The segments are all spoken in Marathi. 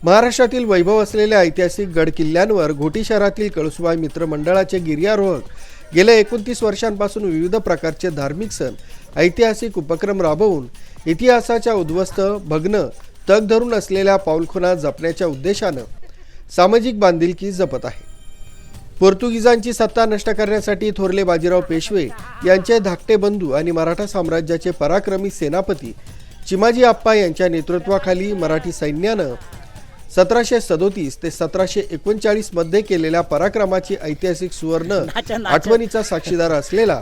महाराष्ट्रातील वैभव असलेल्या ऐतिहासिक गड किल्ल्यांवर घोटी शहरातील कळसुबाई मित्र मंडळाचे गिर्यारोहक गेल्या 29 वर्षांपासून विविध प्रकारचे धार्मिक सण ऐतिहासिक उपक्रम राबवून इतिहासाच्या उद्ध्वस्त भग्न तग धरून असलेल्या पाऊलखुणा जपण्याच्या उद्देशानं सामाजिक बांधिलकी जपत आहे। पोर्तुगीजांची सत्ता नष्ट करण्यासाठी थोरले बाजीराव पेशवे यांचे धाकटे बंधू आणि मराठा साम्राज्याचे पराक्रमी सेनापती चिमाजी आप्पा यांच्या नेतृत्वाखाली मराठी सैन्यानं 1737 ते 1739 मध्ये केलेल्या पराक्रमाची ऐतिहासिक सुवर्ण आठवणीचा साक्षीदार असलेला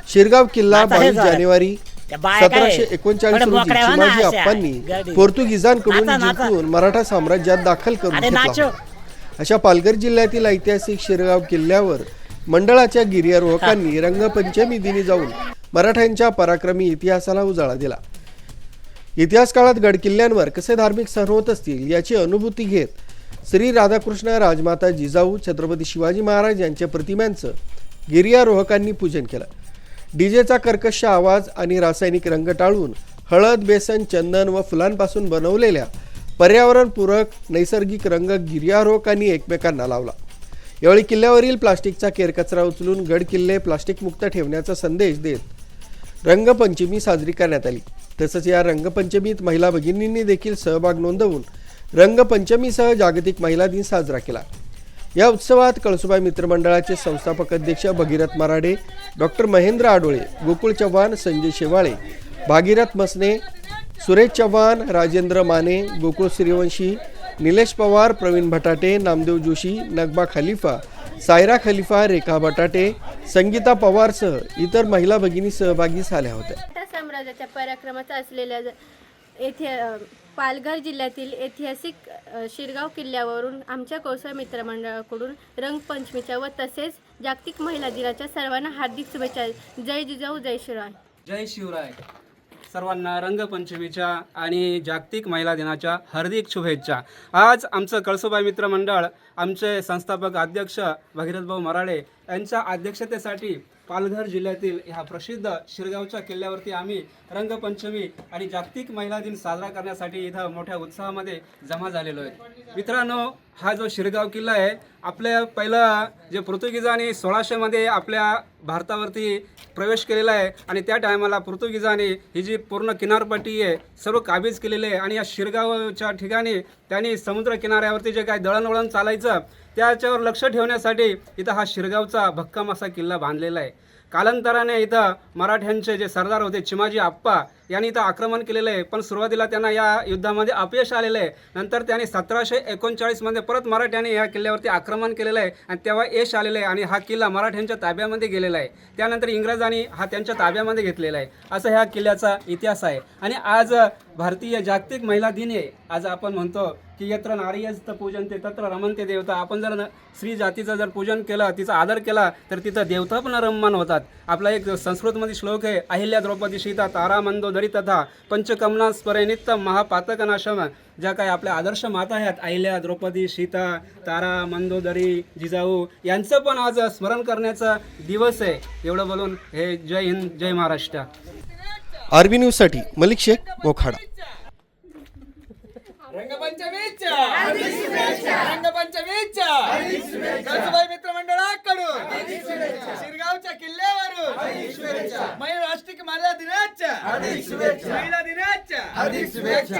शिरगाव किल्ला 22 जानेवारी 1739 रोजी चिमाजी आप्पांनी पोर्तुगीजांकडून जिंकून मराठा साम्राज्यात दाखल करून घेतला। अशा पालघर जिल्ह्यातील ऐतिहासिक शिरगाव किल्ल्यावर मंडळाच्या गिर्यारोहकांनी रंगपंचमी दिनी जाऊन मराठ्यांच्या पराक्रमी इतिहासाला उजाळा दिला। इतिहास काळात गड किल्ल्यांवर कसे धार्मिक सण होत असतील याची अनुभूती घेत श्री राधाकृष्ण राजमाता जिजाऊ छत्रपती शिवाजी महाराज यांच्या प्रतिमांचं गिर्यारोहकांनी पूजन केलं। डीजेचा कर्कश आवाज आणि रासायनिक रंग टाळून हळद, बेसन, चंदन व फुलांपासून बनवलेल्या पर्यावरणपूरक नैसर्गिक रंग गिर्यारोहकांनी एकमेकांना लावला। यावेळी किल्ल्यावरील प्लास्टिकचा केरकचरा उचलून गड किल्ले प्लास्टिक मुक्त ठेवण्याचा संदेश देत रंगपंचमी साजरी करण्यात आली। तसंच या रंगपंचमीत महिला भगिनींनी देखील सहभाग नोंदवून रंगपंचमीसह जागतिक महिला दिन साजरा केला। या उत्सवात कळसुबाई मित्रमंडळाचे संस्थापक अध्यक्ष भगीरथ मराडे, डॉक्टर महेंद्र आडोळे, गोकुळ चव्हाण, संजय शेवाळे, भागीरथ मसने, सुरेश चव्हाण, राजेंद्र माने, गोकुळ सूर्यवंशी, निलेश पवार, प्रवीण भटाटे, नामदेव जोशी, नगबा खलिफा, सायरा खलिफा, रेखा बटाटे, संगीता पवारसह इतर महिला भगिनी सहभागी झाल्या होत्या। साम्राज्याच्या पराक्रमाचा असलेल्या येथे पालघर जिल्ह्यातील ऐतिहासिक शिरगाव किल्ल्यावरून आमच्या कौशल मित्रमंडळाकडून रंगपंचमीच्या व तसेच जागतिक महिला दिनाच्या सर्वांना हार्दिक शुभेच्छा। जय जिजाऊ, जय शिवराय। जय शिवराय। सर्वांना रंगपंचमीच्या आणि जागतिक महिला दिनाच्या हार्दिक शुभेच्छा। आज आमचं कळसुबाई मित्र मंडळ आमचे संस्थापक अध्यक्ष भगीरथभाऊ मराडे यांच्या अध्यक्षतेसाठी पालघर जिल्ह्यातील ह्या प्रसिद्ध शिरगावच्या किल्ल्यावरती आम्ही रंगपंचमी आणि जागतिक महिला दिन साजरा करण्यासाठी इथं मोठ्या उत्साहामध्ये जमा झालेलो आहे। मित्रांनो, हा जो शिरगाव किल्ला आहे आपल्या पहिला जे पोर्तुगीजांनी 1600 मध्ये आपल्या भारतावरती प्रवेश केलेला आहे आणि त्या टायमाला पोर्तुगीजांनी ही जी पूर्ण किनारपट्टी आहे सर्व काबीज केलेली आहे आणि या शिरगावच्या ठिकाणी त्यांनी समुद्र किनाऱ्यावरती जे काही दळणवळण चालायचं त्याच्यावर लक्ष ठेवण्यासाठी इथं हा शिरगावचा भक्कम असा किल्ला बांधलेला आहे। कालांतराने इथं मराठ्यांचे जे सरदार होते चिमाजी आप्पा यांनी इथं आक्रमण केलेलं आहे, पण सुरुवातीला त्यांना या युद्धामध्ये अपयश आलेलं आहे। नंतर त्यांनी 1739 मध्ये परत मराठ्यांनी या किल्ल्यावरती आक्रमण केलेलं आहे आणि तेव्हा यश आलेलं आहे आणि हा किल्ला मराठ्यांच्या ताब्यामध्ये गेलेला आहे। त्यानंतर इंग्रजांनी हा त्यांच्या ताब्यामध्ये घेतलेला आहे। असं ह्या किल्ल्याचा इतिहास आहे। आणि आज भारतीय जागतिक महिला दिन आहे। आज आपण म्हणतो की यत्र नारीयस्त पूजनते तत्र रमन्ते देवता। आपण जर स्त्री जातीचं जर पूजन केलं, तिचा आदर केला तर तिथं देवता पण रममान होतात। आपला एक संस्कृतमध्ये श्लोक आहे, अहिल्या द्रौपदी सीता तारा मंदोदरी तथा पंचकमना स्मरे नित्यम महापातकनाशम। ज्या काही आपल्या आदर्श माता आहेत अहिल्या, द्रौपदी, सीता, तारा, मंदोदरी, जिजाऊ यांचं पण आज स्मरण करण्याचा दिवस आहे। एवढं बोलून हे जय हिंद, जय महाराष्ट्र। आरबी न्यूज साठी मलिक शेख, मोखाडा। रंगपंचमीच्या हार्दिक शुभेच्छा। रंगपंचमीच्या हार्दिक शुभेच्छा। कळसुबाई मित्रमंडळाकडून हार्दिक शुभेच्छा। शिरगावच्या किल्ल्यावरून हार्दिक शुभेच्छा। महिला राष्ट्रीय महिला दिनाच्या हार्दिक शुभेच्छा। महिला दिनाच्या हार्दिक शुभेच्छा।